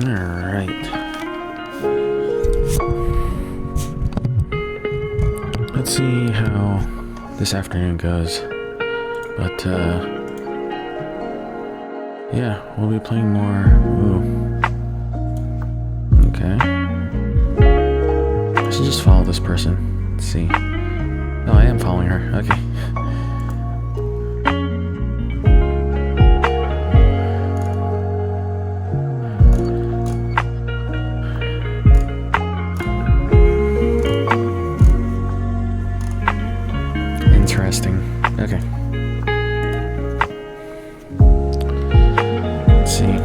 Alright. Let's see how this afternoon goes. But, yeah, we'll be playing more. Ooh. Okay. I should just follow this person. Let's see. No, I am following her. Okay. Interesting. Okay. Let's see.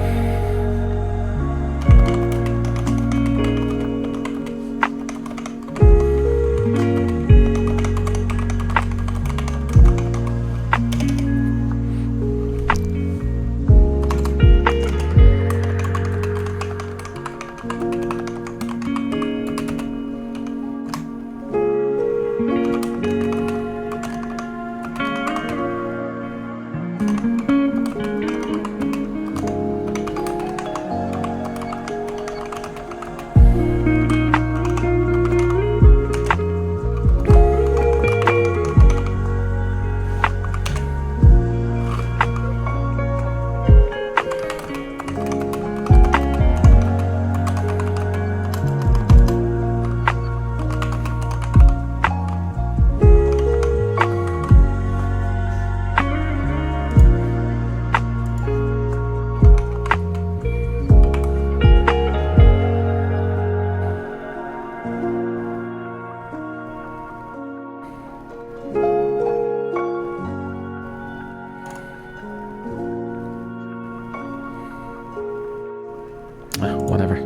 Whatever.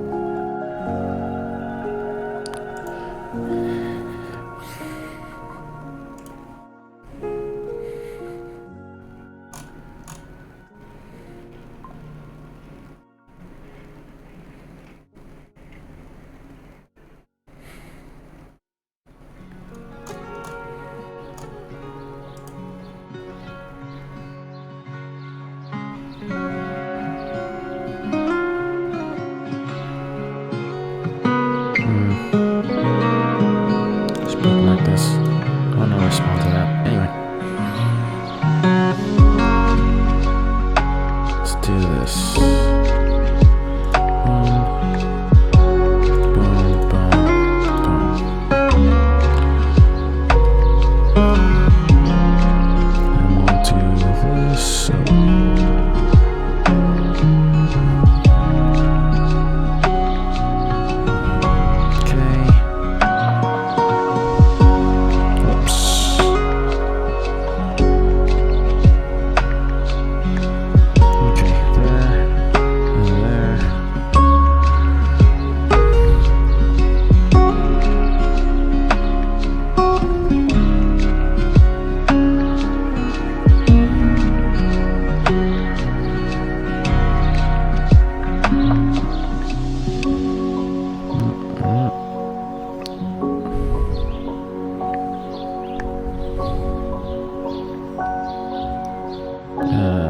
Like this. Oh no, respond to that. Anyway. Let's do this. Boom, boom, boom, boom. And we'll do this.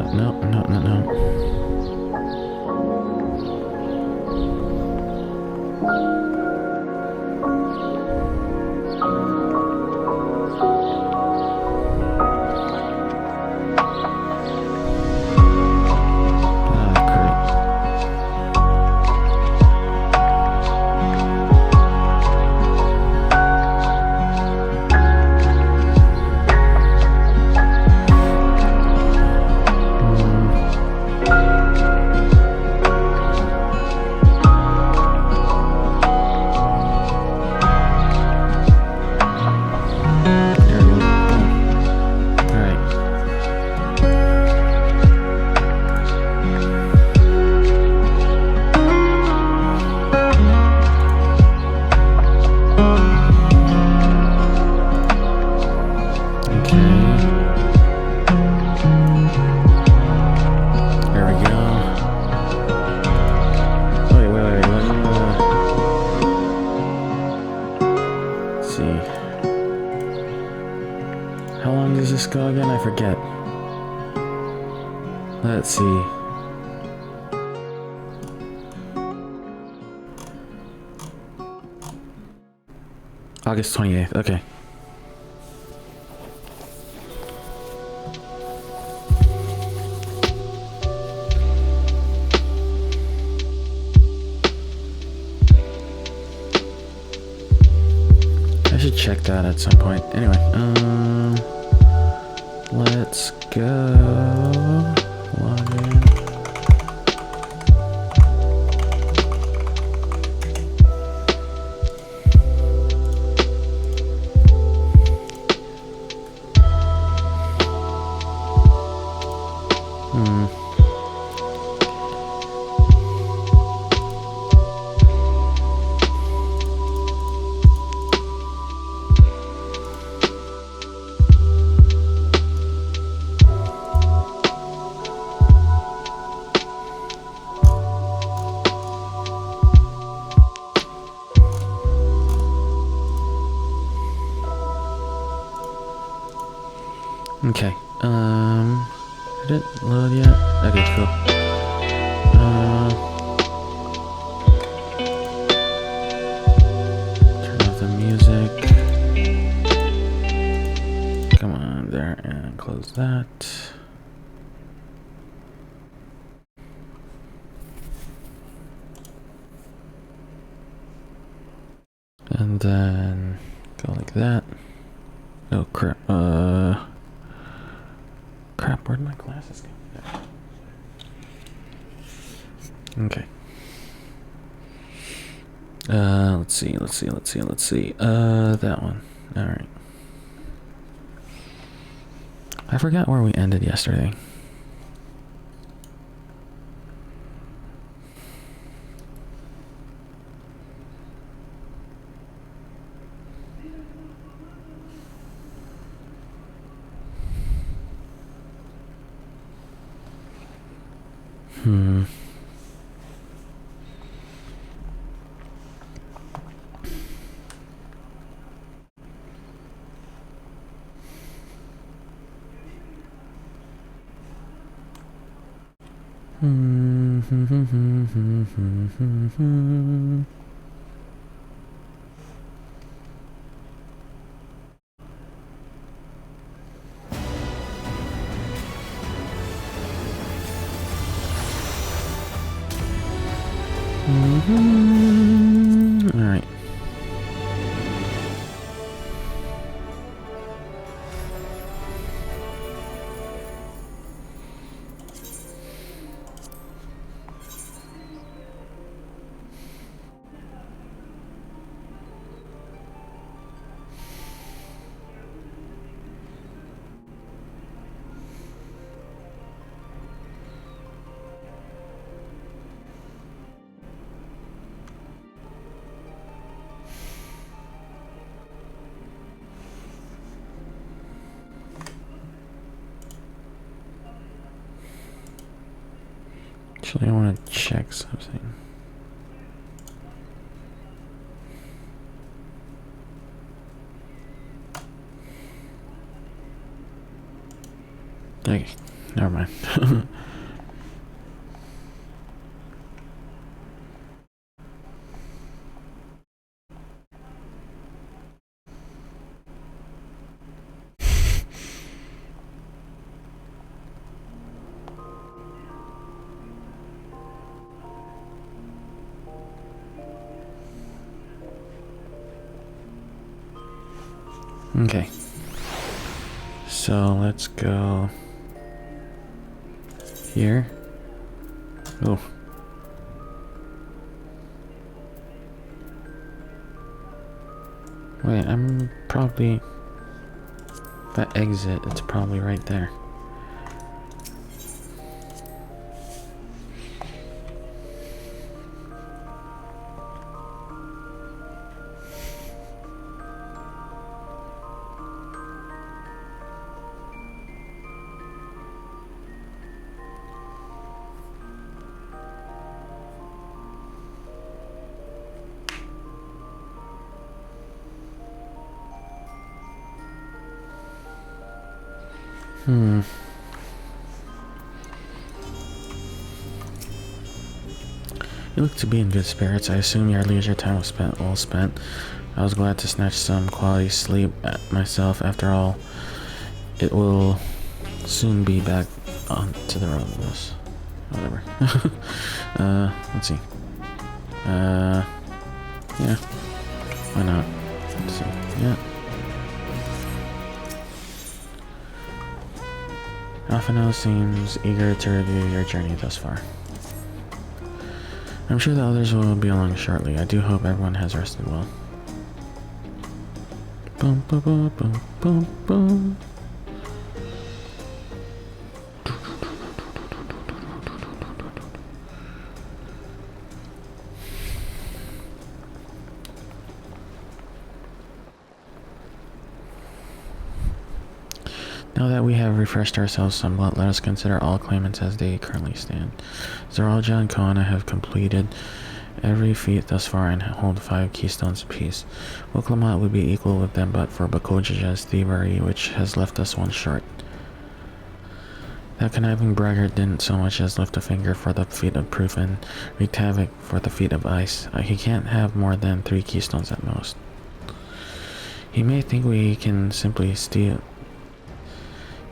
No. How long does this go again? I forget. Let's see. August 28th. Okay. I should check that at some point. Anyway, let's go. Log in. Okay, did it load yet? Okay, cool. Turn off the music. Come on, there, and close that. And then go like that. Oh crap, crap, where'd my glasses go? There. Okay. Let's see. That one. Alright. I forgot where we ended yesterday. All right. Actually, I want to check something. Okay, never mind. Okay, so let's go here. Oh, wait, I'm probably that exit. It's probably right there. You look to be in good spirits. I assume your leisure time was well spent. I was glad to snatch some quality sleep at myself. After all, it will soon be back onto the road with us. Whatever. Let's see. Yeah. Why not? Let's see. Yeah. Alphino seems eager to review your journey thus far. I'm sure the others will be along shortly. I do hope everyone has rested well. Boom, boom, boom, boom, boom, boom. Now that we have refreshed ourselves somewhat, let us consider all claimants as they currently stand. Zeralja and Koana have completed every feat thus far and hold 5 keystones apiece. Woklamat would be equal with them but for Bakoja's thievery, which has left us one short. That conniving braggart didn't so much as lift a finger for the feat of proof and wreaked havoc for the feat of ice. He can't have more than 3 keystones at most. He may think he can simply steal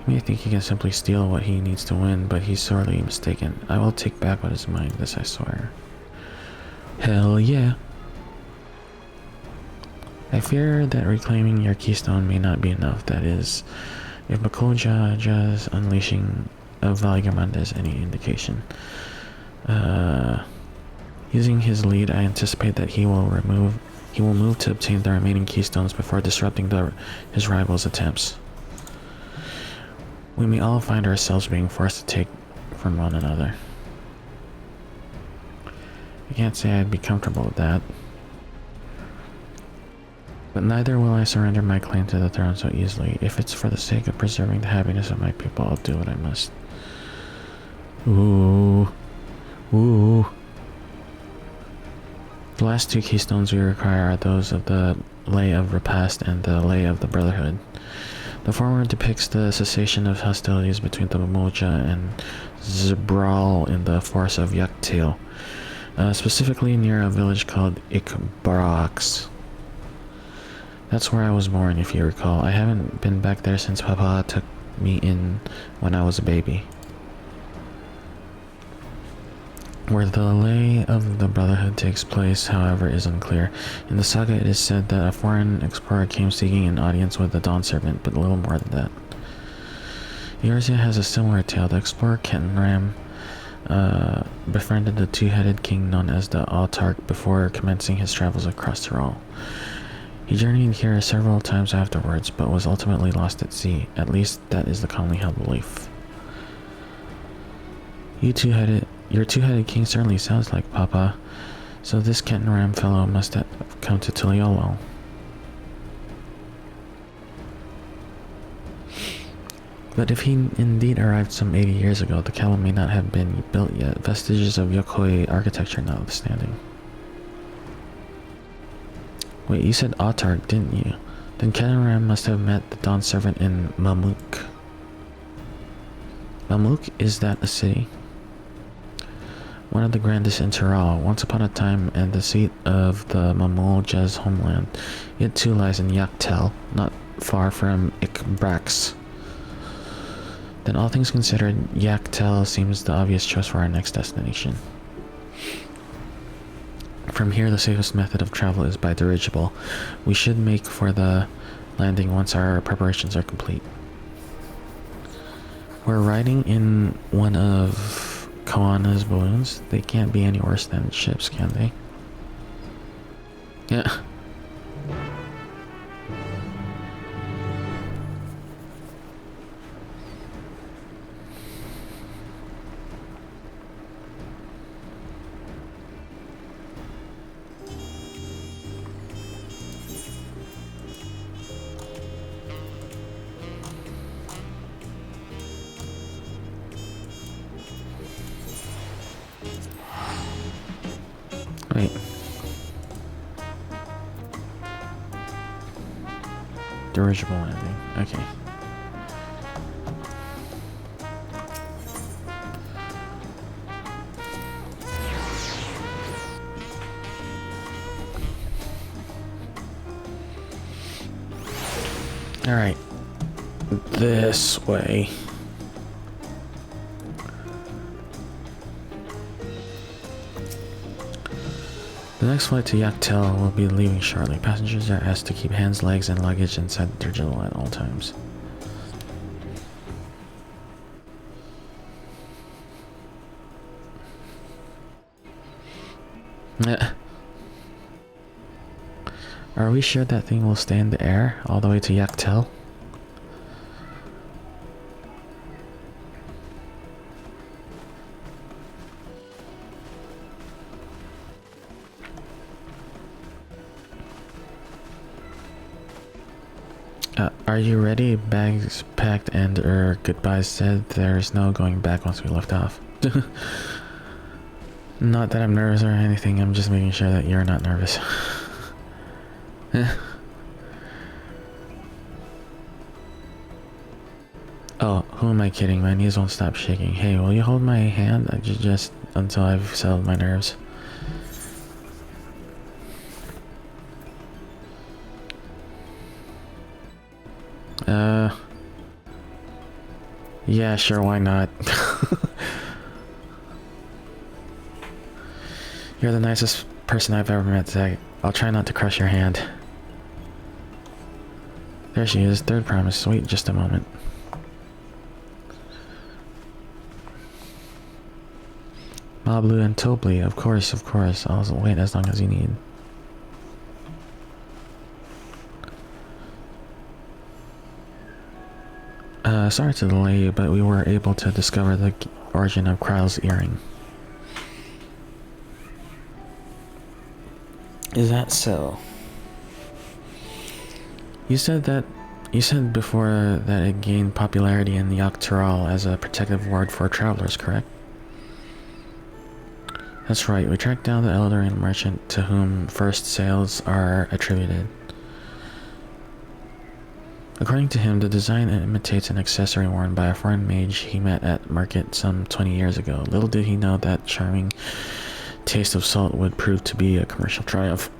what he needs to win, but he's sorely mistaken. I will take back what is mine, this I swear. Hell yeah. I fear that reclaiming your keystone may not be enough. That is, if Bakoja's unleashing of Valgamond is any indication. Using his lead, I anticipate that he will move to obtain the remaining keystones before disrupting his rival's attempts. We may all find ourselves being forced to take from one another. I can't say I'd be comfortable with that. But neither will I surrender my claim to the throne so easily. If it's for the sake of preserving the happiness of my people, I'll do what I must. Ooh. Ooh. The last 2 keystones we require are those of the Lay of Repast and the Lay of the Brotherhood. The former depicts the cessation of hostilities between the Mamoja and Zebral in the forest of Yaktail, specifically near a village called Ikbarax. That's where I was born, if you recall. I haven't been back there since Papa took me in when I was a baby. Where the Lay of the Brotherhood takes place, however, is unclear. In the saga, it is said that a foreign explorer came seeking an audience with the Dawn Servant, but little more than that. Eorzea has a similar tale. The explorer Kenram befriended the 2-headed king known as the Autarch before commencing his travels across Tyrol. He journeyed here several times afterwards, but was ultimately lost at sea. At least, that is the commonly held belief. Your 2-headed king certainly sounds like Papa, so this Kenram fellow must have come to Tiliolo. But if he indeed arrived some 80 years ago, the castle may not have been built yet, vestiges of Yokoi architecture notwithstanding. Wait, you said Autarch, didn't you? Then Kenram must have met the Dawn Servant in Mamuk. Mamuk, is that a city? One of the grandest in Tyrol, once upon a time and the seat of the Mamolja's homeland. It too lies in Yaktel, not far from Ikbrax. Then all things considered, Yaktel seems the obvious choice for our next destination. From here, the safest method of travel is by dirigible. We should make for the landing once our preparations are complete. We're riding in one of Koana's balloons. They can't be any worse than ships, can they? Yeah. Wait. Dirigible landing. Okay. Alright. This way. The next flight to XIV will be leaving shortly. Passengers are asked to keep hands, legs, and luggage inside their girdle at all times. Are we sure that thing will stay in the air all the way to XIV? Are you ready? Bags packed and goodbyes said. There's no going back once we lift off. Not that I'm nervous or anything, I'm just making sure that you're not nervous. Oh, who am I kidding? My knees won't stop shaking. Hey, will you hold my hand? Just until I've settled my nerves. Yeah, sure, why not? You're the nicest person I've ever met, Zach. I'll try not to crush your hand. There she is, third promise. Wait just a moment. Mablu and Tobli, of course, of course. I'll wait as long as you need. Sorry to delay you, but we were able to discover the origin of Kryle's earring. Is that so? You said before that it gained popularity in the Dawntrail as a protective ward for travelers, correct? That's right, we tracked down the Eldarin merchant to whom first sales are attributed. According to him, the design imitates an accessory worn by a foreign mage he met at market some 20 years ago. Little did he know that charming taste of salt would prove to be a commercial triumph.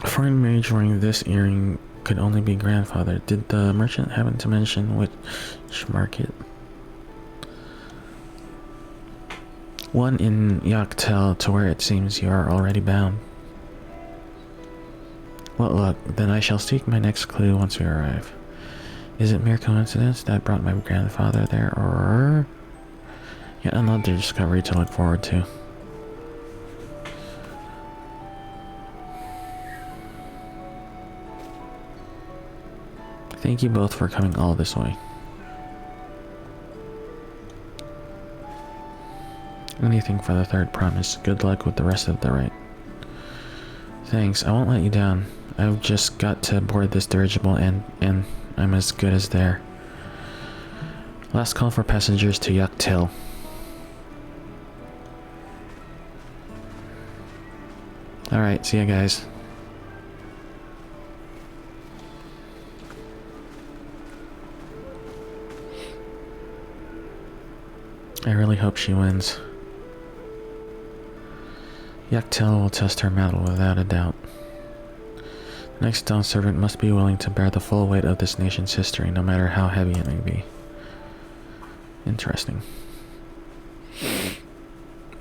A foreign mage wearing this earring could only be grandfather. Did the merchant happen to mention which market? One in XIV, to where it seems you are already bound. Well, look, then I shall seek my next clue once we arrive. Is it mere coincidence that brought my grandfather there, or yet another discovery to look forward to? Thank you both for coming all this way. Anything for the third promise. Good luck with the rest of the rite. Thanks, I won't let you down. I've just got to board this dirigible and I'm as good as there. Last call for passengers to XIV. Alright, see ya guys. I really hope she wins. XIV will test her mettle without a doubt. The next Dawn servant must be willing to bear the full weight of this nation's history, no matter how heavy it may be. Interesting.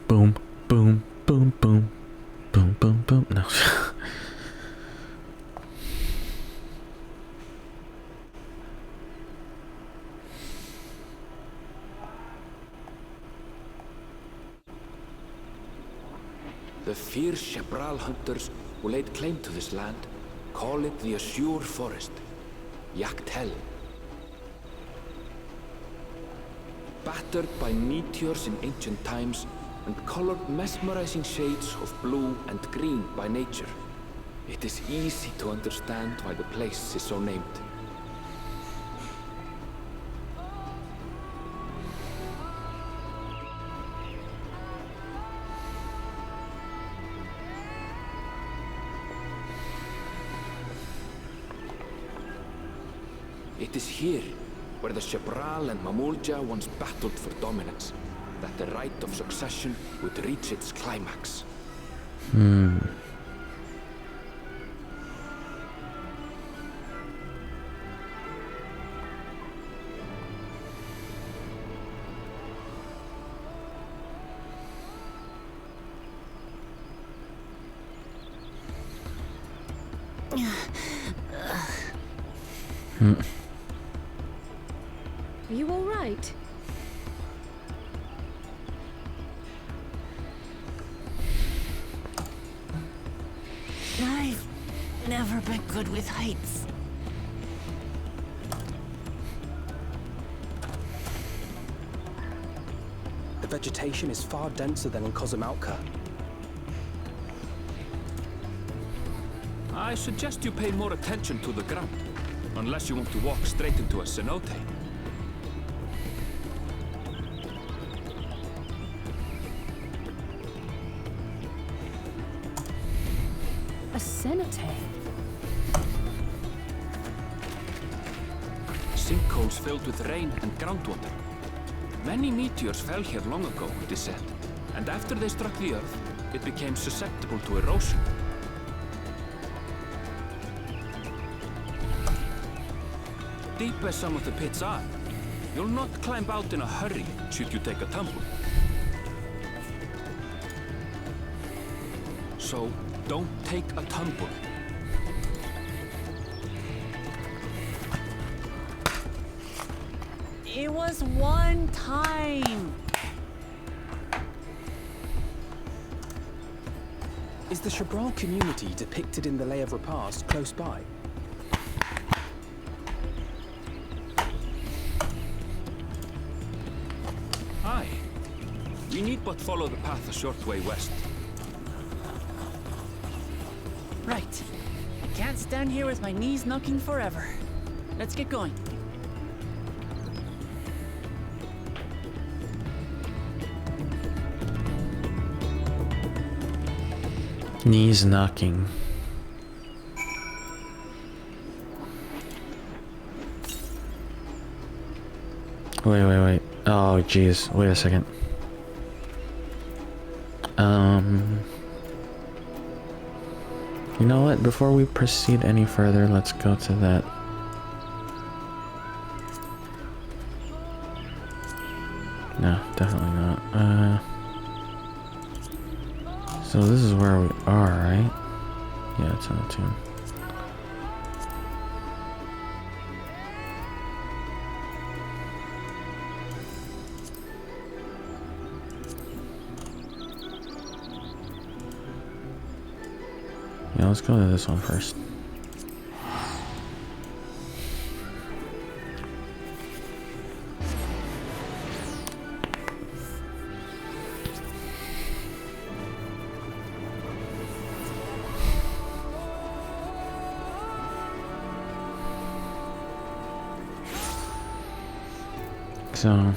Boom, boom, boom, boom, boom, boom, boom. No. The fierce Shabral hunters who laid claim to this land call it the Azure Forest, XIV. Battered by meteors in ancient times and colored mesmerizing shades of blue and green by nature, it is easy to understand why the place is so named. It is here, where the Shabral and Mamulja once battled for dominance, that the rite of succession would reach its climax. Are you all right? I've never been good with heights. The vegetation is far denser than in Cozumauca. I suggest you pay more attention to the ground, unless you want to walk straight into a cenote. A cenote? Sinkholes filled with rain and groundwater. Many meteors fell here long ago, it is said, and after they struck the Earth, it became susceptible to erosion. Deep as some of the pits are, you'll not climb out in a hurry should you take a tumble. So, don't take a tumble. It was one time. Is the Chabral community depicted in the Lay of Repast close by? Aye. We need but follow the path a short way west. Right. I can't stand here with my knees knocking forever. Let's get going. Knees knocking. Wait. Oh, jeez. Wait a second. You know what? Before we proceed any further, let's go to that. No, definitely not. So this is where we are, right? Yeah, it's on the tomb. Yeah, let's go to this one first. So,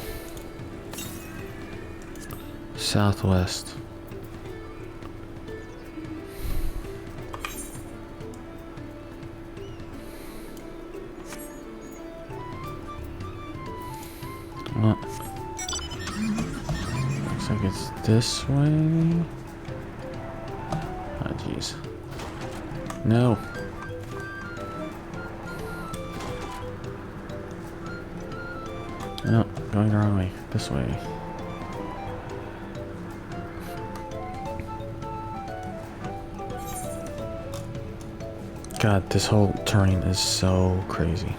southwest. Well, looks like it's this way. Oh, jeez. No. No, going the wrong way. This way. God, this whole turning is so crazy.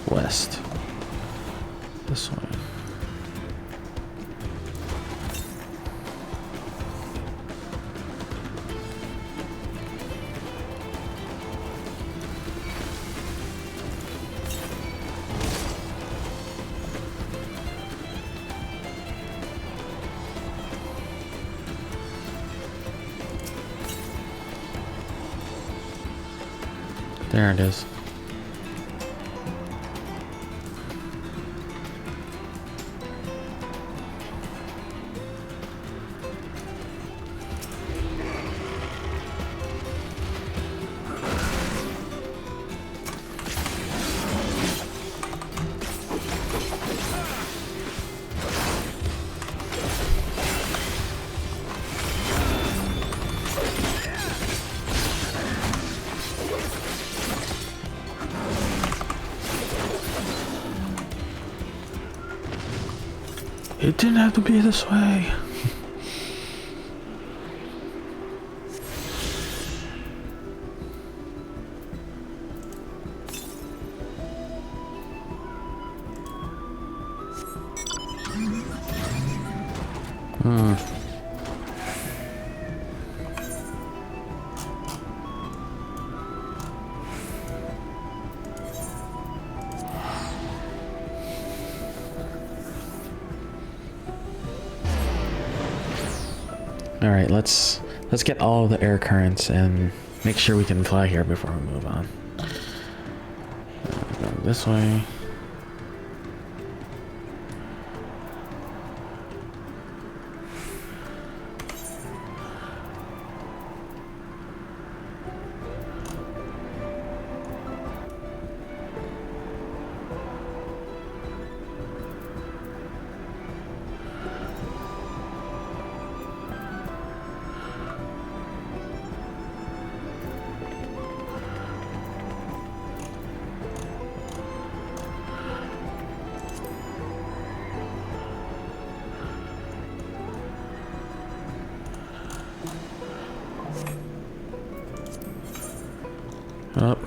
West. This way. There it is. It didn't have to be this way. All right, let's get all the air currents and make sure we can fly here before we move on. Go this way. Up.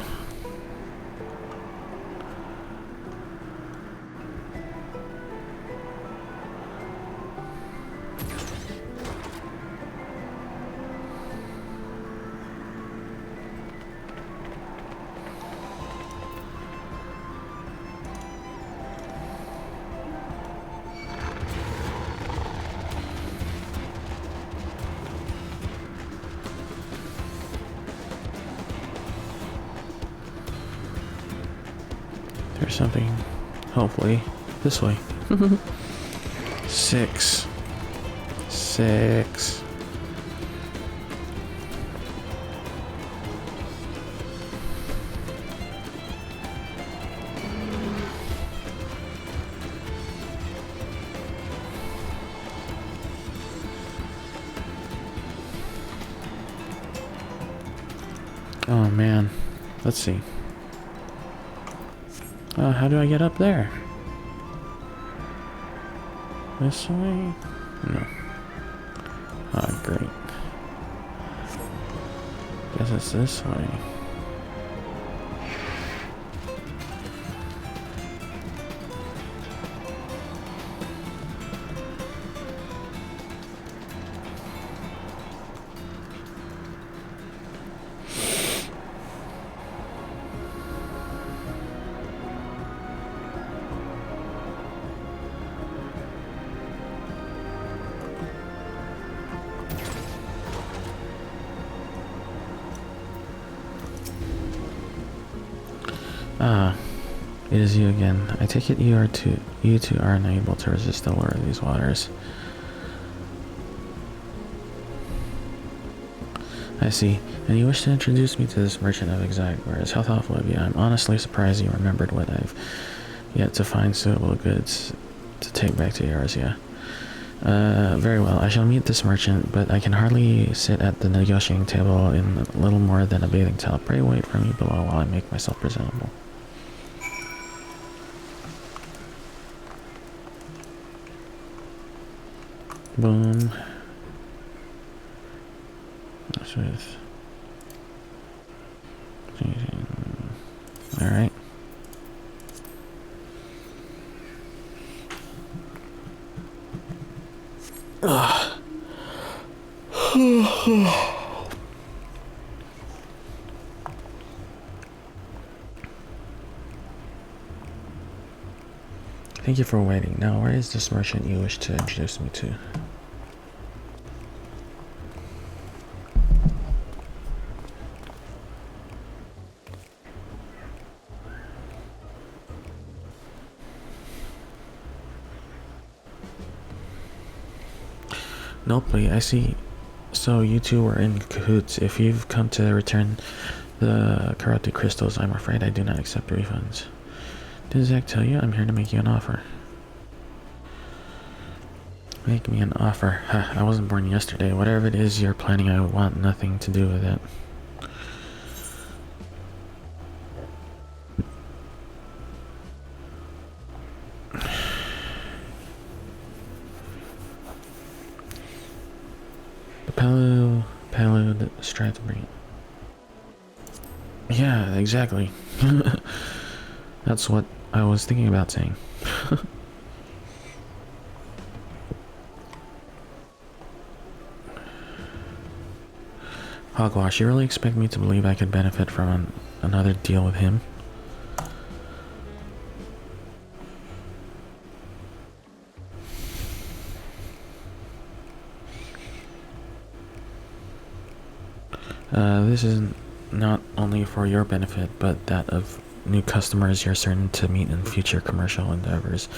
There's something, hopefully, this way. 6. Oh man, let's see. How do I get up there? This way? No. Ah, great. Guess it's this way. Ah, it is you again. I take it you two are unable to resist the lure of these waters. I see. And you wish to introduce me to this merchant of exotic wares. How thoughtful of you. I'm honestly surprised you remembered what I've yet to find suitable goods to take back to Eurasia. Very well. I shall meet this merchant, but I can hardly sit at the negotiating table in little more than a bathing towel. Pray wait for me below while I make myself presentable. Boom. That's with. All right. Thank you for waiting. Now, where is this merchant you wish to introduce me to? Nope, I see. So you two were in cahoots. If you've come to return the corrupted crystals, I'm afraid I do not accept refunds. Did Zach tell you? I'm here to make you an offer. Make me an offer. Ha, I wasn't born yesterday. Whatever it is you're planning, I want nothing to do with it. Palu Stratbury. Yeah, exactly. That's what I was thinking about saying. Hogwash, you really expect me to believe I could benefit from another deal with him? This is not only for your benefit, but that of new customers you're certain to meet in future commercial endeavors.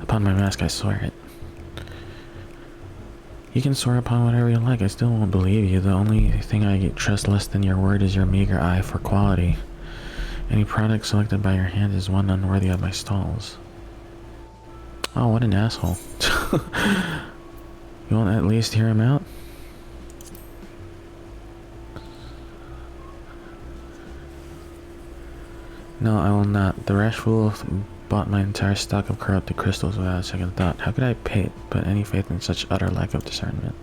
Upon my mask, I swear it. You can swear upon whatever you like, I still won't believe you. The only thing I trust less than your word is your meager eye for quality. Any product selected by your hand is one unworthy of my stalls. Oh, what an asshole. You won't at least hear him out? No, I will not. The rash fool bought my entire stock of corrupted crystals without a second thought. How could I put any faith in such utter lack of discernment?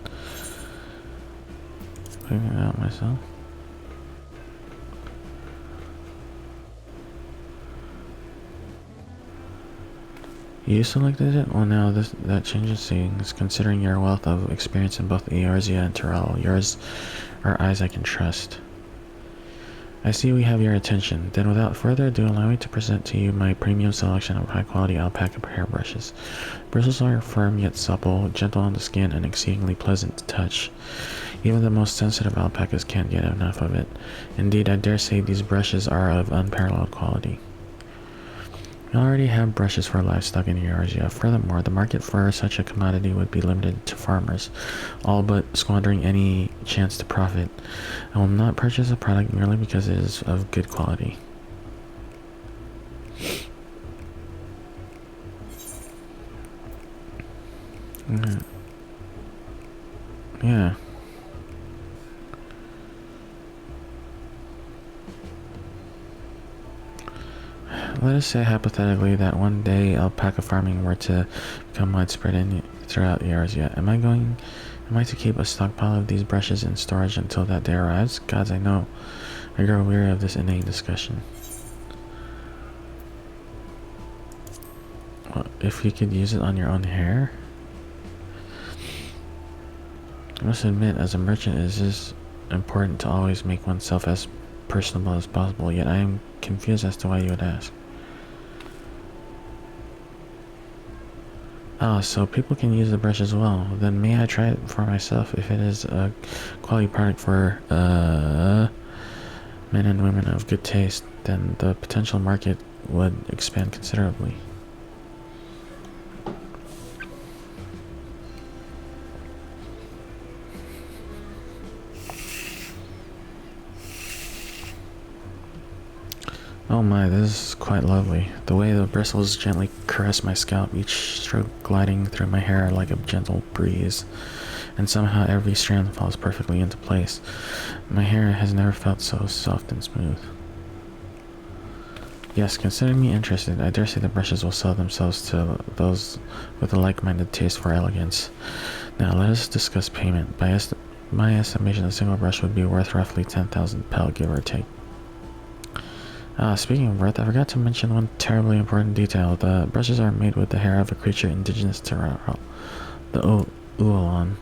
Figuring it out myself. You selected it? Well, now that changes things. Considering your wealth of experience in both Eorzea and Tyrell, yours are eyes I can trust. I see we have your attention. Then without further ado, allow me to present to you my premium selection of high-quality alpaca hairbrushes. Bristles are firm yet supple, gentle on the skin, and exceedingly pleasant to touch. Even the most sensitive alpacas can't get enough of it. Indeed, I dare say these brushes are of unparalleled quality. We already have brushes for livestock in Eorzea. Furthermore, the market for such a commodity would be limited to farmers, all but squandering any chance to profit. I will not purchase a product merely because it is of good quality. Yeah. Let us say hypothetically that one day alpaca farming were to become widespread throughout Eorzea. Am I to keep a stockpile of these brushes in storage until that day arrives? Gods, I know. I grow weary of this inane discussion. Well, if you could use it on your own hair? I must admit, as a merchant, it is important to always make oneself as personable as possible, yet I am confused as to why you would ask. Ah, so people can use the brush as well. Then may I try it for myself? If it is a quality product for men and women of good taste, then the potential market would expand considerably. Oh my, this is quite lovely. The way the bristles gently caress my scalp, each stroke gliding through my hair like a gentle breeze. And somehow every strand falls perfectly into place. My hair has never felt so soft and smooth. Yes, consider me interested. I dare say the brushes will sell themselves to those with a like-minded taste for elegance. Now let us discuss payment. By my estimation, a single brush would be worth roughly 10,000 pel, give or take. Speaking of worth, I forgot to mention one terribly important detail. The brushes are made with the hair of a creature indigenous to Tyrell, the Uolon.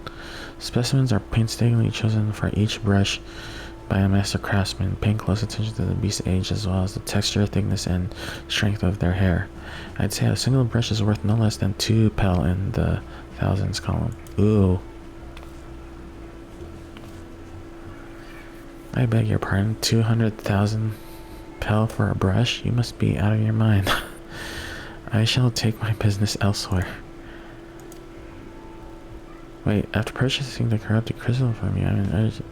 Specimens are painstakingly chosen for each brush by a master craftsman, paying close attention to the beast's age as well as the texture, thickness, and strength of their hair. I'd say a single brush is worth no less than 2 pel in the thousands column. Ooh. I beg your pardon, 200,000 pel for a brush? You must be out of your mind. I shall take my business elsewhere. Wait, after purchasing the corrupted crystal from you, I'm in urgent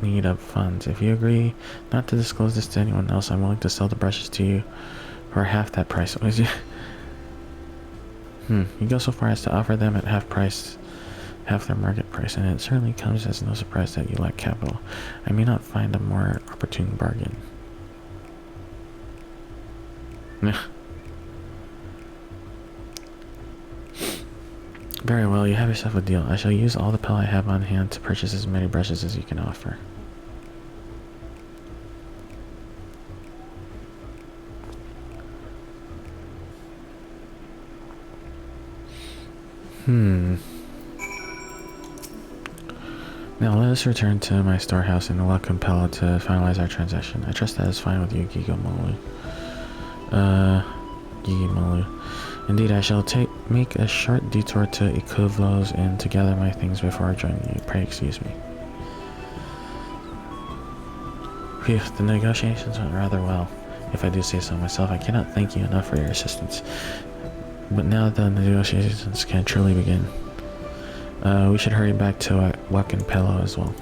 need of funds. If you agree not to disclose this to anyone else, I'm willing to sell the brushes to you for half that price. You go so far as to offer them at half their market price, and it certainly comes as no surprise that you lack capital. I may not find a more opportune bargain. Very well, you have yourself a deal. I shall use all the pellet I have on hand to purchase as many brushes as you can offer. Now let us return to my storehouse and welcome Pella to finalize our transaction. I trust that is fine with you, Gigamalu. Gigamalu. Indeed, I shall make a short detour to Ikuvlo's and to gather my things before joining you. Pray excuse me. Phew, the negotiations went rather well. If I do say so myself, I cannot thank you enough for your assistance. But now the negotiations can truly begin. We should hurry back to Wakanpelo as well.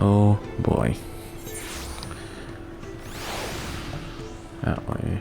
Oh boy. That way.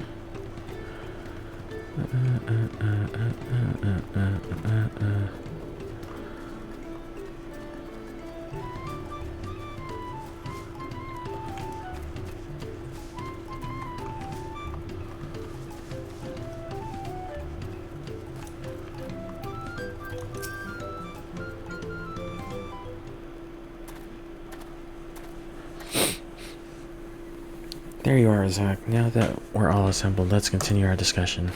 There you are, Zach. Now that we're all assembled, let's continue our discussion.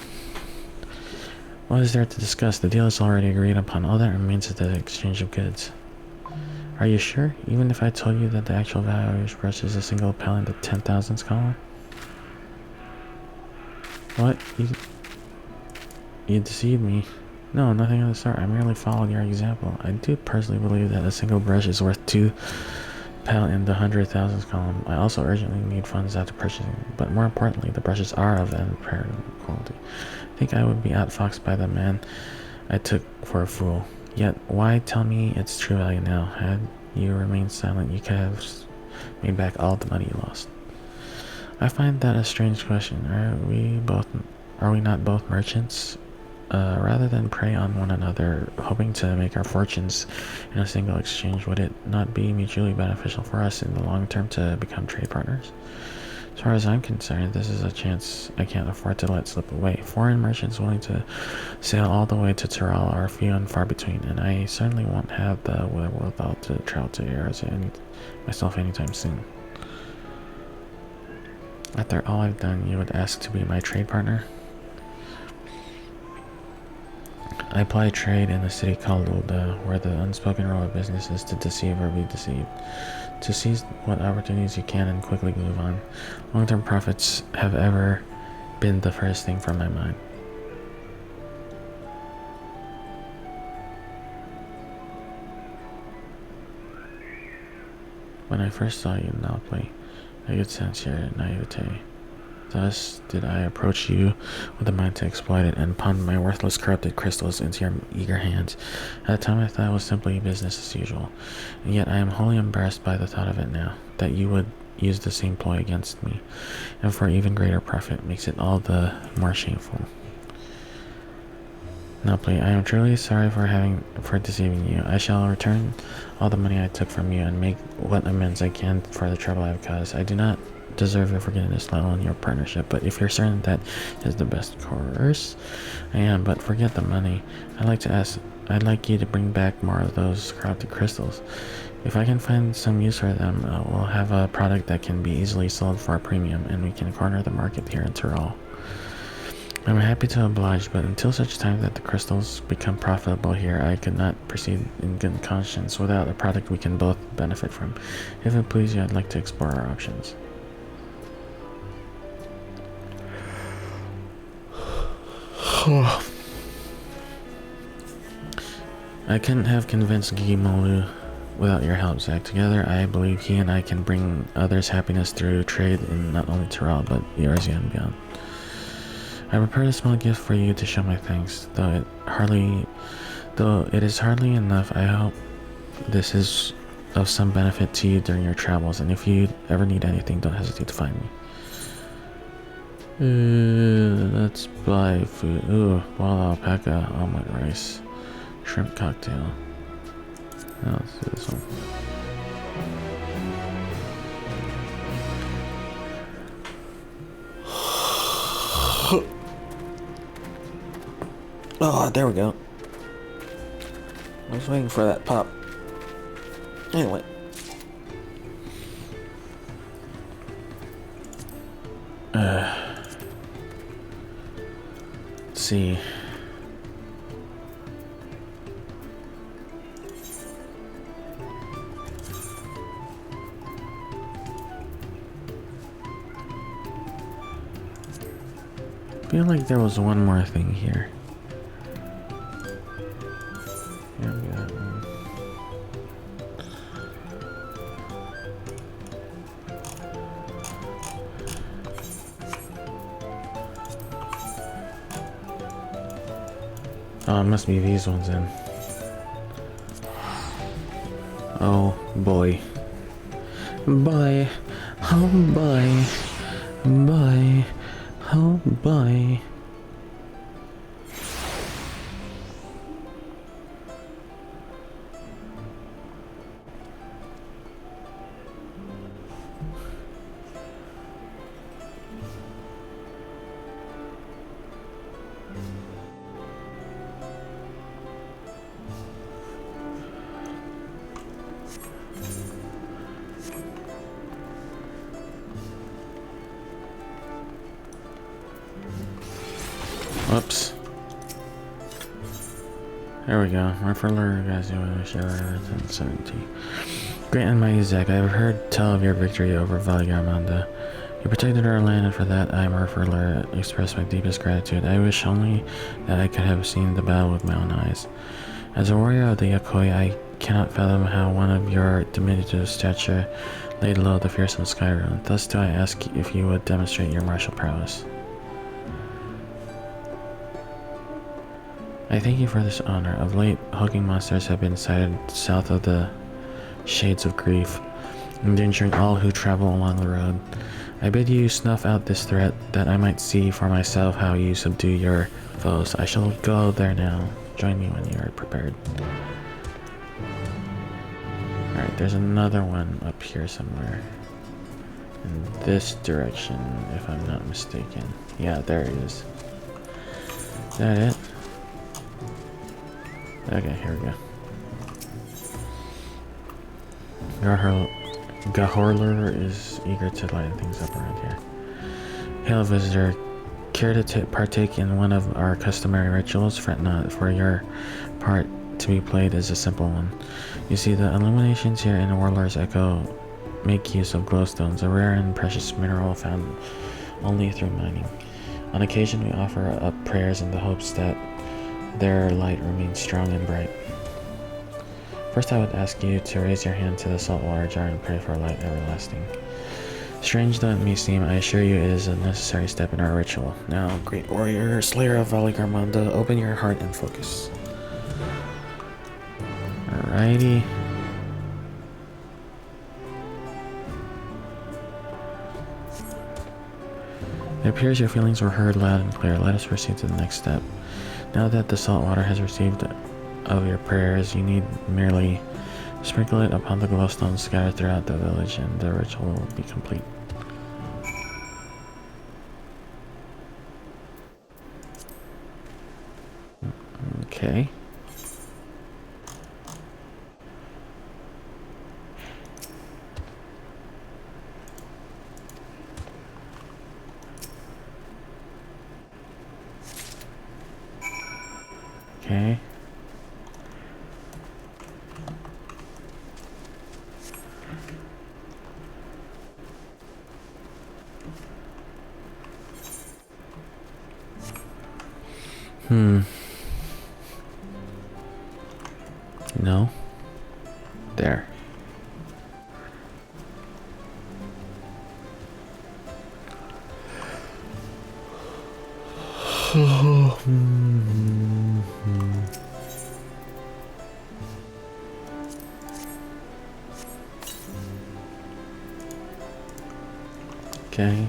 What is there to discuss? The deal is already agreed upon. All that remains is the exchange of goods. Are you sure? Even if I told you that the actual value of each brush is a single pellet in the 10,000 scholar? What? You deceived me. No, nothing of the sort. I merely followed your example. I do personally believe that a single brush is worth 2 pellet in the 100,000 column. I also urgently need funds after purchasing, but more importantly, the brushes are of unparalleled quality. I think I would be outfoxed by the man I took for a fool. Yet, why tell me its true value now? Had you remained silent, you could have made back all the money you lost. I find that a strange question. Are we not both merchants? Rather than prey on one another, hoping to make our fortunes in a single exchange, would it not be mutually beneficial for us in the long term to become trade partners? As far as I'm concerned, this is a chance I can't afford to let slip away. Foreign merchants willing to sail all the way to Tyrol are few and far between, and I certainly won't have the wherewithal to travel to Eros myself anytime soon. After all I've done, you would ask to be my trade partner? I ply trade in a city called Ulda, where the unspoken rule of business is to deceive or be deceived. To seize what opportunities you can and quickly move on. Long-term profits have ever been the first thing from my mind. When I first saw you in Alpway, I could sense your naivete. Thus did I approach you with a mind to exploit it and pawn my worthless corrupted crystals into your eager hands. At the time I thought it was simply business as usual, and yet I am wholly embarrassed by the thought of it now. That you would use the same ploy against me, and for even greater profit, makes it all the more shameful. Now, please, I am truly sorry for deceiving you. I shall return all the money I took from you and make what amends I can for the trouble I have caused. I do not deserve your forgiveness, let alone your partnership, but if you're certain that is the best course, I am. But forget the money. I'd like you to bring back more of those corrupted crystals. If I can find some use for them, we'll have a product that can be easily sold for a premium, and we can corner the market here in Tyrol. I'm happy to oblige, but until such time that the crystals become profitable here, I could not proceed in good conscience without a product we can both benefit from. If it please you, I'd like to explore our options. I couldn't have convinced Gimolu without your help, Zack. Together, I believe he and I can bring others happiness through trade in not only Tyrell, but Eorzea and beyond. I prepared a small gift for you to show my thanks, though it is hardly enough. I hope this is of some benefit to you during your travels, and if you ever need anything, don't hesitate to find me. Let's buy food. Ooh, wild alpaca, almond rice, shrimp cocktail. Now let's do this one. Oh, there we go. I was waiting for that pop. Anyway. Let's see. I feel like there was one more thing here. Yeah, we got one. Oh, it must be these ones then. Oh boy. Boy. Oh boy. Boy. Oh boy. Whoops. There we go. Referler, guys, you want to share uncertainty. Great and mighty Zack, I have heard tell of your victory over Valigarmanda. You protected our land, and for that I, Referler, express my deepest gratitude. I wish only that I could have seen the battle with my own eyes. As a warrior of the Yakoi, I cannot fathom how one of your diminutive stature laid low the fearsome Skyrim. Thus do I ask if you would demonstrate your martial prowess. I thank you for this honor. Of late, hulking monsters have been sighted south of the Shades of Grief, endangering all who travel along the road. I bid you snuff out this threat, that I might see for myself how you subdue your foes. I shall go there now. Join me when you are prepared. Alright, there's another one up here somewhere. In this direction, if I'm not mistaken. Yeah, there it is. Is that it? Okay, here we go. Gahorler is eager to lighten things up around here. Hail, visitor. Care to partake in one of our customary rituals? Fret not, for your part to be played is a simple one. You see, the illuminations here in Warlord's Echo make use of glowstones, a rare and precious mineral found only through mining. On occasion, we offer up prayers in the hopes that their light remains strong and bright. First, I would ask you to raise your hand to the saltwater jar and pray for light everlasting. Strange though it may seem, I assure you it is a necessary step in our ritual. Now, great warrior, slayer of Valigarmanda, open your heart and focus. Alrighty. It appears your feelings were heard loud and clear. Let us proceed to the next step. Now that the salt water has received of your prayers, you need merely sprinkle it upon the glowstones scattered throughout the village, and the ritual will be complete. Okay. Okay. No. There. Okay.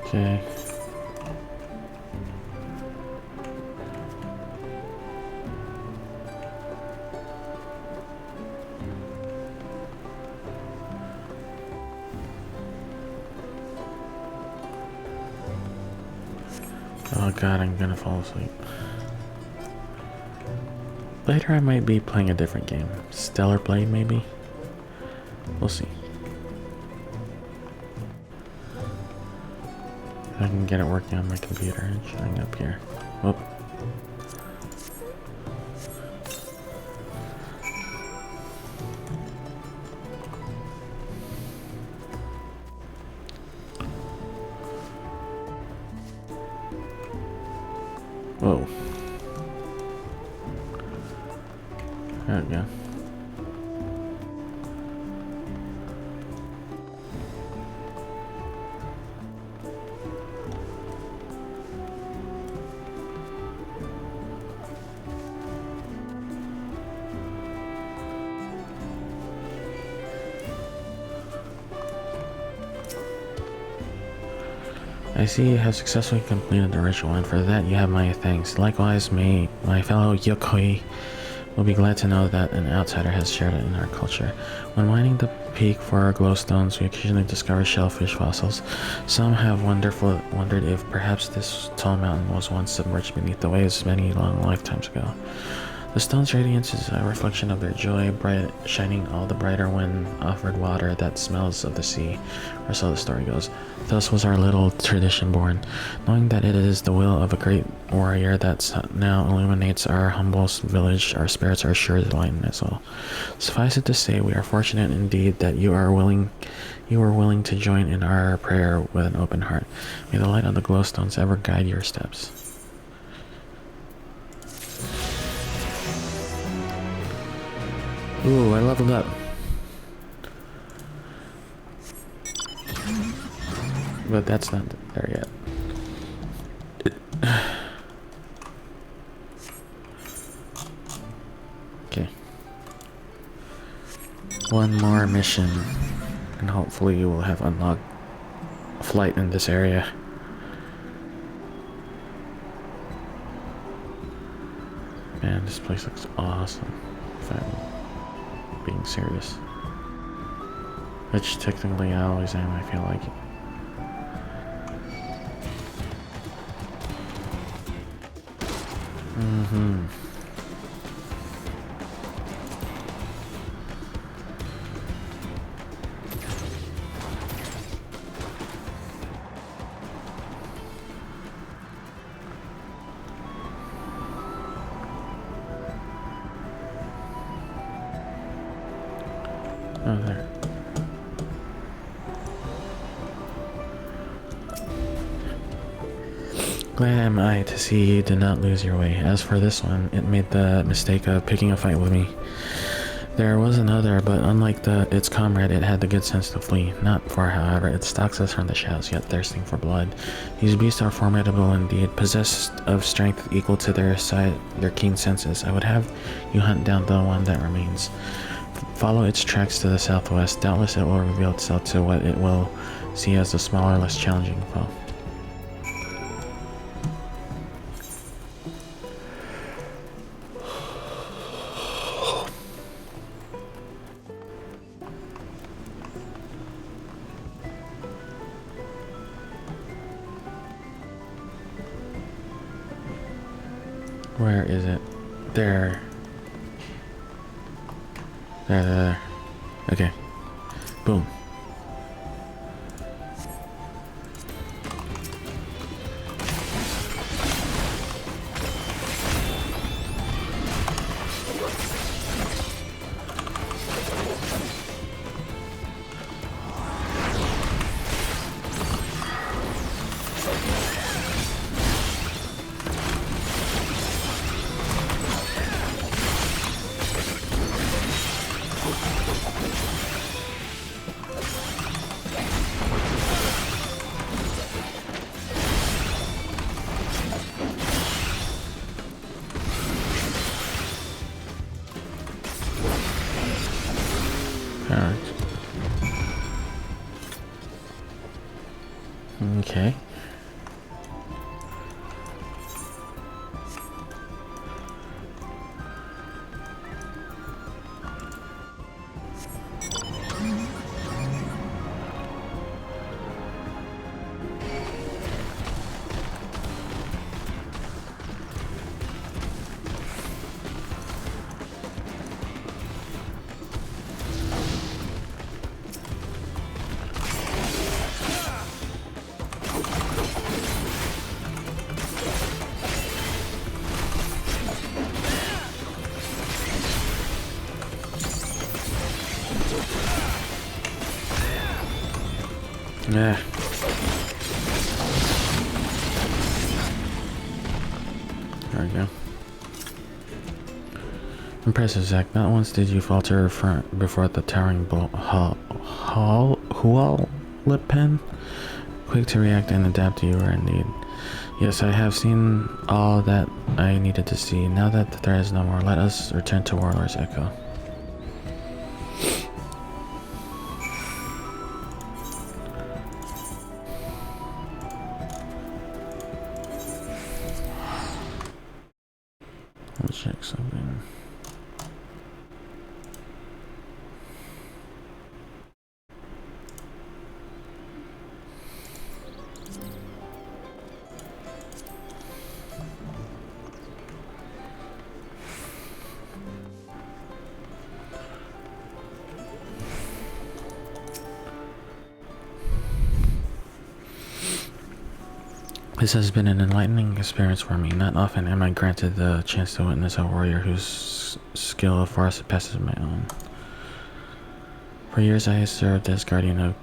Okay. Oh god, I'm gonna fall asleep. Later I might be playing a different game. Stellar Blade, maybe? We'll see. If I can get it working on my computer and showing up here. Whoop. Whoa. There we go. I see you have successfully completed the ritual, and for that you have my thanks. Likewise, my fellow Yokoi will be glad to know that an outsider has shared it in our culture. When mining the peak for our glowstones, we occasionally discover shellfish fossils. Some have wondered if perhaps this tall mountain was once submerged beneath the waves many long lifetimes ago. The stone's radiance is a reflection of their joy, bright, shining all the brighter when offered water that smells of the sea, or so the story goes. Thus was our little tradition born, knowing that it is the will of a great warrior that now illuminates our humble village. Our spirits are sure to lighten us all. Suffice it to say, we are fortunate indeed that you were willing to join in our prayer with an open heart. May the light of the glowstones ever guide your steps. Ooh, I leveled up. But that's not there yet. Okay. One more mission, and hopefully we'll have unlocked a flight in this area. Man, this place looks awesome. If I'm being serious. Which technically I always am, I feel like. Oh, there. Glad am I to see you did not lose your way. As for this one, it made the mistake of picking a fight with me. There was another, but unlike its comrade, it had the good sense to flee. Not far, however, it stalks us from the shadows, yet thirsting for blood. These beasts are formidable indeed, possessed of strength equal to their keen senses. I would have you hunt down the one that remains. Follow its tracks to the southwest. Doubtless it will reveal itself to what it will see as the smaller, less challenging foe. Where is it? There. There. Okay. Boom. Alright. Okay. Yeah. There we go. Impressive, Zach. Not once did you falter before the towering Hual-Lip-Pen. Quick to react and adapt, you were indeed. Yes, I have seen all that I needed to see. Now that the threat is no more, let us return to Warlord's Echo. Let's check something. This has been an enlightening experience for me. Not often am I granted the chance to witness a warrior whose skill far surpasses my own. For years I have served as guardian of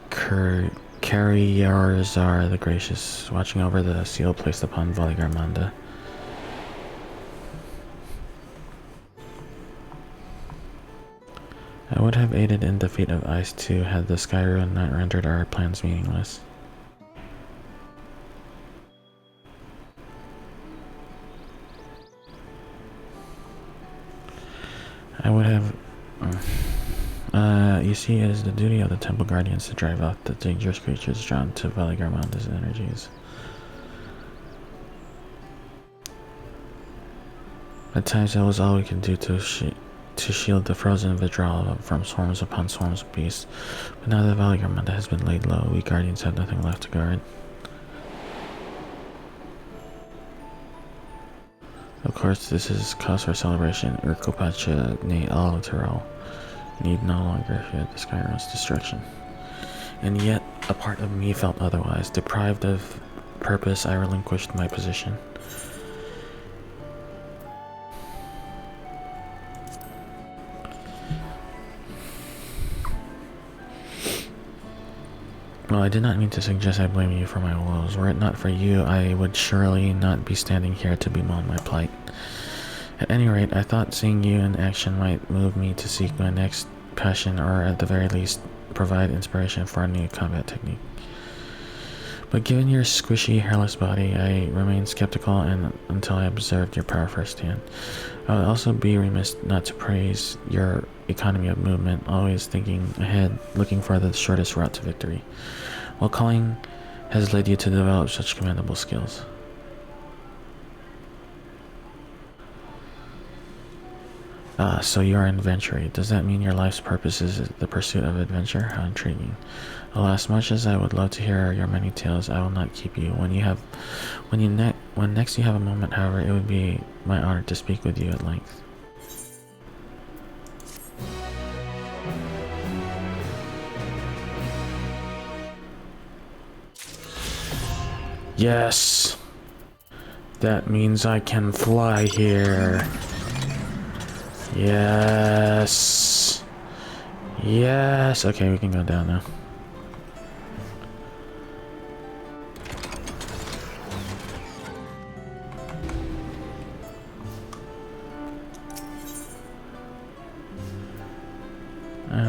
Kariyarzar the Gracious, watching over the seal placed upon Valigarmanda. I would have aided in defeat of Ice 2 had the Skyruin not rendered our plans meaningless. I would have... you see, it is the duty of the Temple Guardians to drive out the dangerous creatures drawn to Valigarmanda's energies. At times, that was all we could do to shield the frozen Vidral from swarms upon swarms of beasts. But now that Valigarmanda has been laid low, we Guardians have nothing left to guard. Of course, this is cause for celebration. Urkopacha ne Alteral need no longer fear the Skyrim's destruction. And yet, a part of me felt otherwise. Deprived of purpose, I relinquished my position. Well, I did not mean to suggest I blame you for my woes. Were it not for you, I would surely not be standing here to bemoan my plight. At any rate, I thought seeing you in action might move me to seek my next passion, or at the very least, provide inspiration for a new combat technique. But given your squishy, hairless body, I remained skeptical until I observed your power firsthand. I would also be remiss not to praise your economy of movement, always thinking ahead, looking for the shortest route to victory. While calling has led you to develop such commendable skills. Ah, so you are an adventurer. Does that mean your life's purpose is the pursuit of adventure? How intriguing. Alas, much as I would love to hear your many tales, I will not keep you. When next you have a moment, however, it would be my honor to speak with you at length. Yes! That means I can fly here. Yes! Yes! Okay, we can go down now.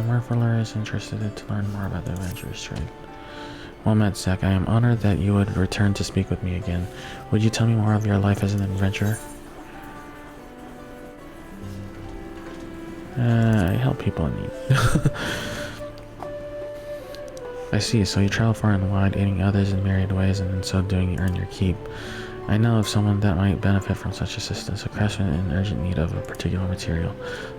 Merfolor is interested to learn more about the adventurous trade. Well met, Zach. I am honored that you would return to speak with me again. Would you tell me more of your life as an adventurer? I help people in need. I see, so you travel far and wide, aiding others in myriad ways, and in so doing you earn your keep. I know of someone that might benefit from such assistance, a craftsman in urgent need of a particular material.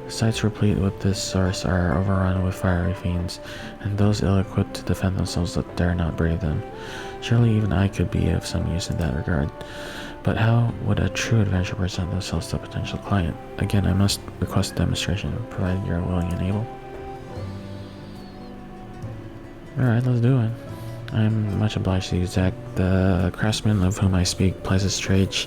The sites replete with this source are overrun with fiery fiends, and those ill-equipped to defend themselves that dare not brave them. Surely even I could be of some use in that regard. But how would a true adventurer present themselves to a potential client? Again, I must request a demonstration, provided you are willing and able. Alright, let's do it. I'm much obliged to you, Zach. The craftsman of whom I speak plies his trade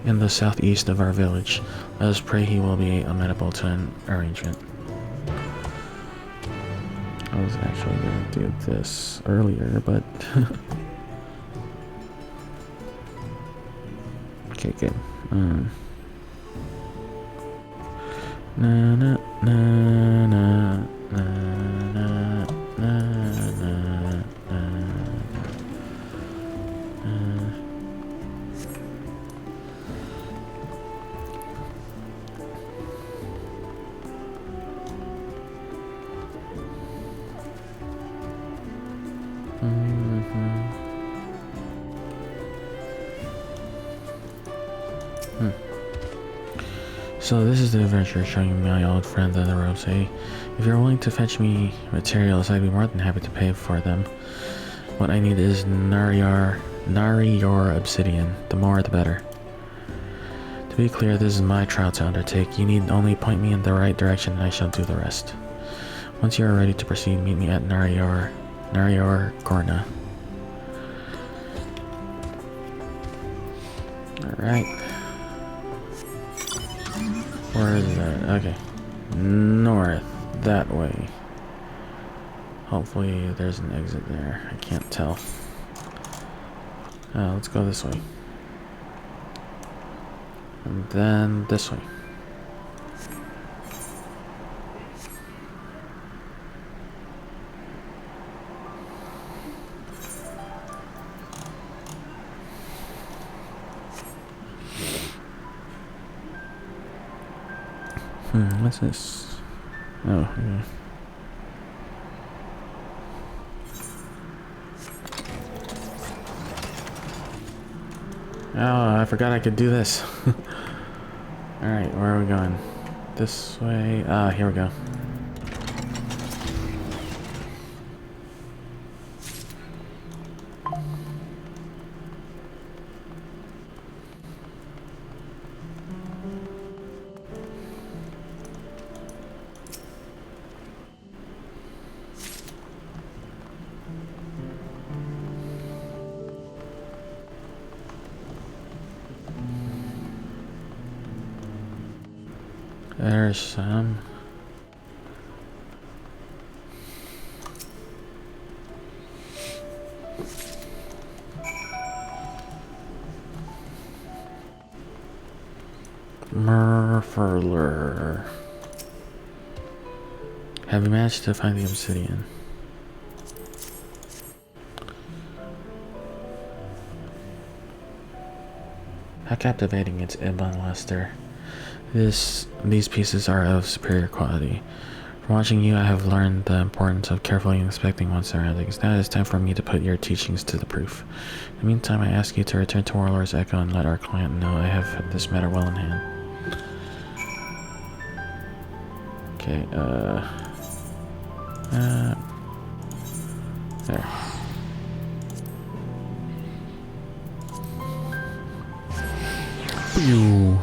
in the southeast of our village. Let us pray he will be amenable to an arrangement. I was actually going to do this earlier, but... okay, good. Na na na na na na na na. So this is the adventure showing my old friend on the ropes, eh? If you're willing to fetch me materials, I'd be more than happy to pay for them. What I need is Narior obsidian. The more the better. To be clear, this is my trial to undertake. You need only point me in the right direction and I shall do the rest. Once you are ready to proceed, meet me at Narior Gorna. Alright. Where is that? Okay. North. That way. Hopefully there's an exit there. I can't tell. Let's go this way. And then this way. What's this? Oh, yeah. Oh, I forgot I could do this. Alright, where are we going? This way? Ah, here we go. There's some. Merfolor. Have you managed to find the obsidian? How captivating it's Ibn Lester. These pieces are of superior quality. From watching you, I have learned the importance of carefully inspecting one's surroundings. Now it is time for me to put your teachings to the proof. In the meantime, I ask you to return to Warlord's Echo and let our client know I have this matter well in hand. Okay, there. Pew.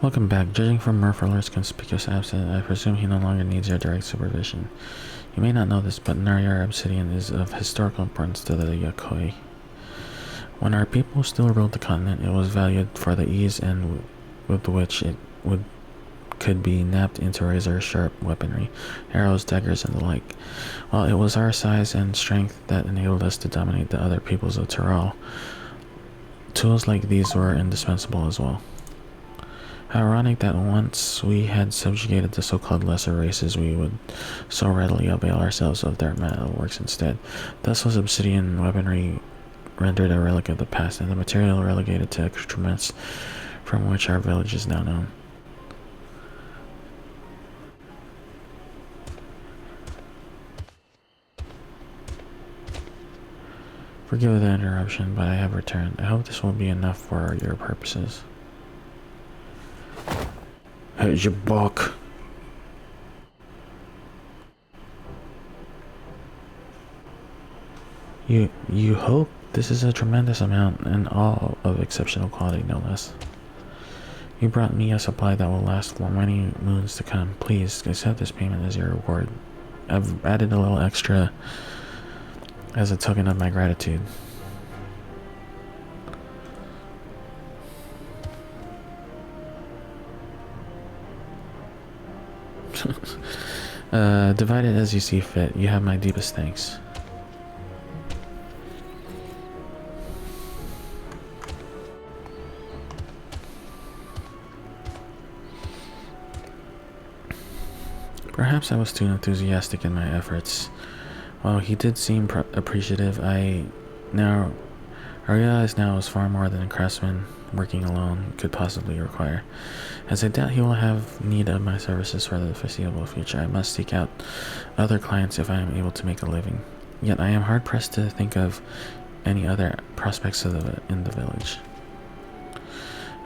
Welcome back. Judging from Murphaller's conspicuous absence, I presume he no longer needs your direct supervision. You may not know this, but Naryar Obsidian is of historical importance to the Yakoi. When our people still ruled the continent, it was valued for the ease and with which it could be napped into razor-sharp weaponry, arrows, daggers, and the like. While it was our size and strength that enabled us to dominate the other peoples of Tyrol, tools like these were indispensable as well. How ironic that once we had subjugated the so-called lesser races, we would so readily avail ourselves of their metalworks instead. Thus was obsidian weaponry rendered a relic of the past, and the material relegated to accoutrements from which our village is now known. Forgive the interruption, but I have returned. I hope this will be enough for your purposes. Here's your buck. You hope? This is a tremendous amount, and all of exceptional quality, no less. You brought me a supply that will last for many moons to come. Please accept this payment as your reward. I've added a little extra as a token of my gratitude. Divide it as you see fit. You have my deepest thanks. Perhaps I was too enthusiastic in my efforts. While he did seem appreciative, I realize now it was far more than a craftsman working alone could possibly require. As I doubt he will have need of my services for the foreseeable future, I must seek out other clients if I am able to make a living. Yet I am hard-pressed to think of any other prospects in the village.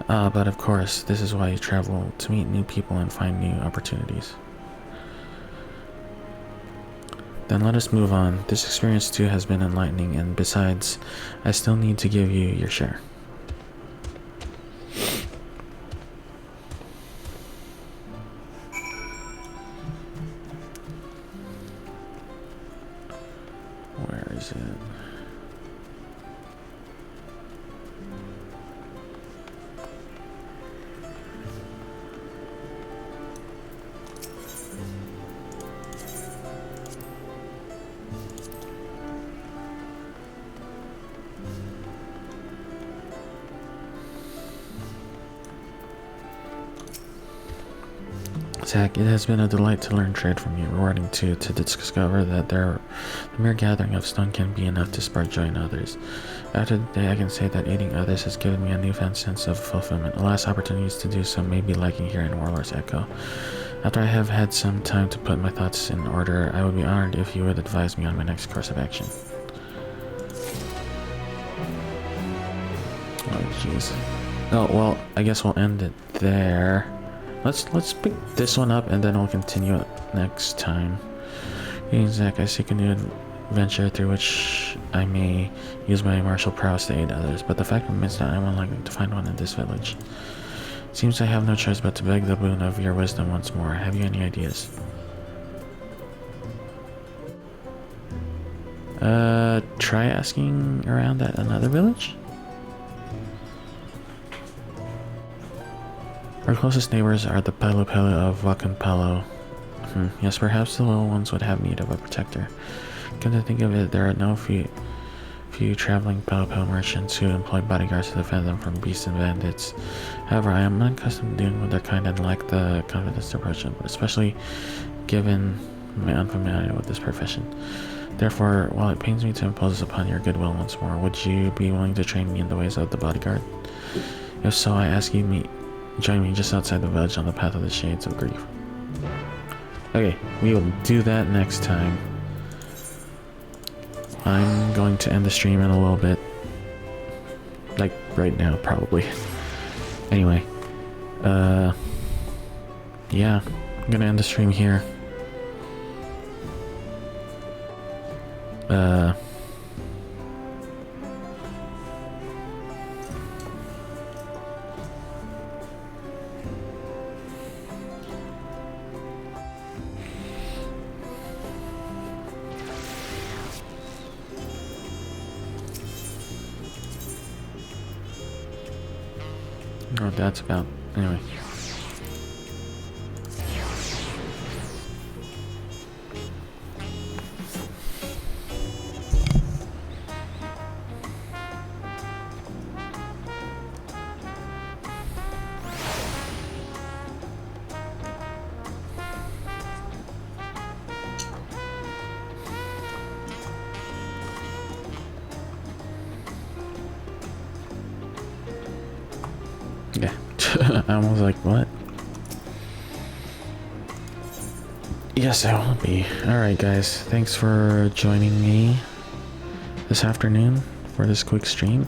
But of course, this is why you travel, to meet new people and find new opportunities. Then let us move on. This experience too has been enlightening, and besides, I still need to give you your share. Where is it? Zach, it has been a delight to learn trade from you, rewarding too to discover that the mere gathering of stone can be enough to spark joy in others. After the day, I can say that aiding others has given me a newfound sense of fulfillment. Alas, opportunities to do so may be lacking here in Warlord's Echo. After I have had some time to put my thoughts in order, I would be honored if you would advise me on my next course of action. Oh, jeez. Oh, well, I guess we'll end it there. Let's pick this one up and then we'll continue it next time. Zach, I seek a new adventure through which I may use my martial prowess to aid others, but the fact remains that I'm unlikely to find one in this village. Seems I have no choice but to beg the boon of your wisdom once more. Have you any ideas? Try asking around at another village? Our closest neighbors are the Pelopelo of Wakanpalo. Yes, perhaps the little ones would have need of a protector. Come to think of it, there are no few traveling Pelopelo merchants who employ bodyguards to defend them from beasts and bandits. However, I am unaccustomed to dealing with their kind and lack the confidence to approach them, especially given my unfamiliarity with this profession. Therefore, while it pains me to impose upon your goodwill once more, would you be willing to train me in the ways of the bodyguard? If so, I ask you join me just outside the village on the path of the Shades of Grief. Okay, we will do that next time. I'm going to end the stream in a little bit. Like, right now, probably. Anyway. Yeah. I'm gonna end the stream here. what that's about. Anyway. Yeah. I was like, what? Yes, I will be. Alright, guys. Thanks for joining me this afternoon for this quick stream.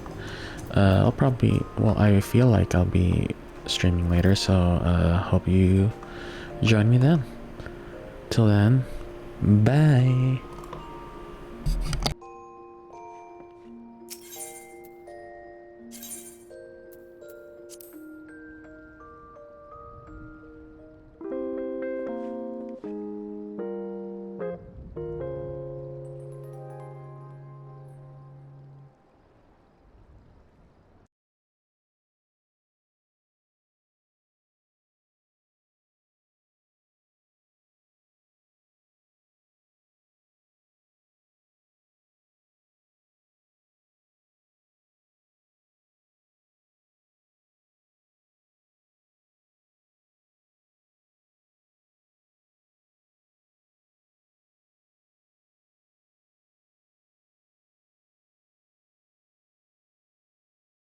I'll probably, well, I feel like I'll be streaming later, so hope you join me then. Till then, bye.